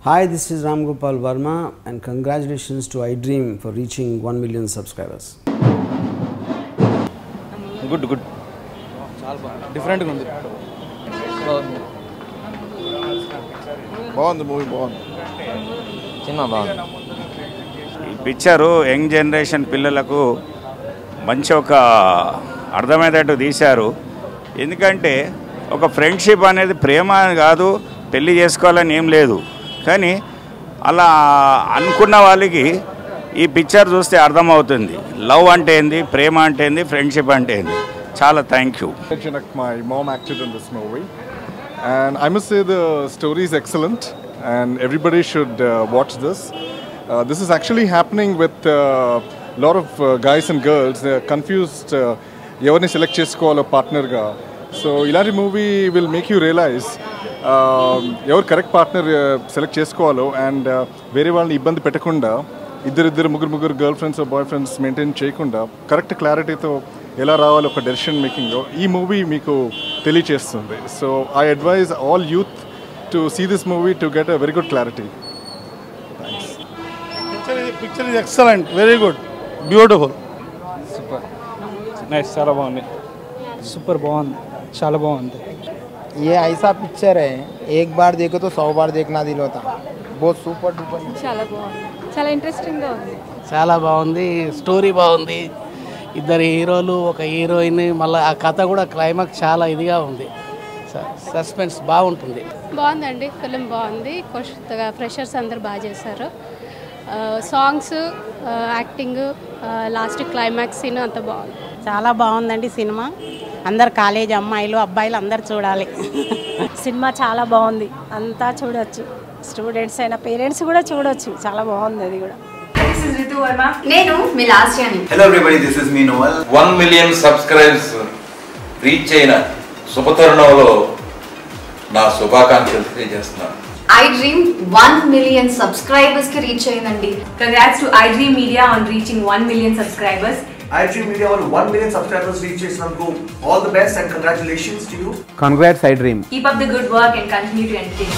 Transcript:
Hi, this is Ram Gopal Verma and congratulations to iDream for reaching 1 million subscribers. Good. Different గా ఉంది. బాగుంది movie బాగుంది. Cinema బాగుంది. ఈ పిక్చరు యంగ్ జనరేషన్ పిల్లలకు మంచి ఒక అర్థమయ్యేటట్టు తీశారు. ఎందుకంటే ఒక ఫ్రెండ్షిప్ అనేది ప్రేమ కాదు, పెళ్లి చేసుకోవాలని ఏం లేదు. కానీ అలా అనుకున్న వాళ్ళకి ఈ పిక్చర్ చూస్తే అర్థమవుతుంది లవ్ అంటే ఏంది, ప్రేమ అంటే ఏంది, ఫ్రెండ్షిప్ అంటే ఏంది. చాలా thank you. My mom acted in this movie and I must say the story is excellent and everybody should watch this. This is actually happening with a lot of guys and girls. They are confused evarni select chesukovalo partner ga. So ilaanti movie will make you realize ఎవరు correct partner select చేసుకోవాలో and వేరే వాళ్ళని ఇబ్బంది పెట్టకుండా ఇద్దరు ముగ్గురు girl friends boy friends maintain చేయకుండా correct క్లారిటీతో ఎలా రావాలో ఒక డెసిషన్ మేకింగ్లో ఈ మూవీ మీకు తెలియచేస్తుంది. So I advise all youth to see this movie to get a very good clarity. Picture is excellent, very good, beautiful, super nice, చాలా బాగుంది, సూపర్ బాగుంది, చాలా బాగుంది. ये ऐसा पिक्चर है, एक बार देखो तो 100 बार देखना दिल होता. बहुत సూపర్ డూపర్, చాలా బాగుంది, చాలా ఇంట్రెస్టింగ్గా ఉంది. చాలా బాగుంది, స్టోరీ బాగుంది, ఇద్దరు హీరోలు ఒక హీరోయిన్, మళ్ళీ ఆ కథ కూడా క్లైమాక్స్ చాలా ఇదిగా ఉంది, సస్పెన్స్ బాగుంటుంది. బాగుందండి, ఫిలిం బాగుంది, కొత్తగా ఫ్రెషర్స్ అందరు బాగా చేశారు. Songs, acting, last climax scene అంతా బాగుంది. చాలా బాగుందండి సినిమా. అందరు కాలేజ్ అమ్మాయిలు అబ్బాయిలు అందరు చూడాలి. సినిమా చాలా బాగుంది, అంతా చూడొచ్చు, స్టూడెంట్స్ అయినా పేరెంట్స్ కూడా చూడొచ్చు, చాలా బాగుంది అది కూడా. నేను మీ లాస్యాని. Hello everybody, this is me నోవల్. 1 మిలియన్ సబ్స్క్రైబర్స్ రీచ్ అయిన శుభతరుణంలో నా శుభాకాంక్షలు తెలియజేస్తున్నాను. iDream 1 million subscribers కి రీచ్ అయ్యిందండి. Congrats to iDream Media on reaching 1 million subscribers. iDream Media వాళ్ళు 1 million subscribers reach చేసినందుకు all the best and congratulations to you. Congrats iDream. Keep up the good work and continue to entertain.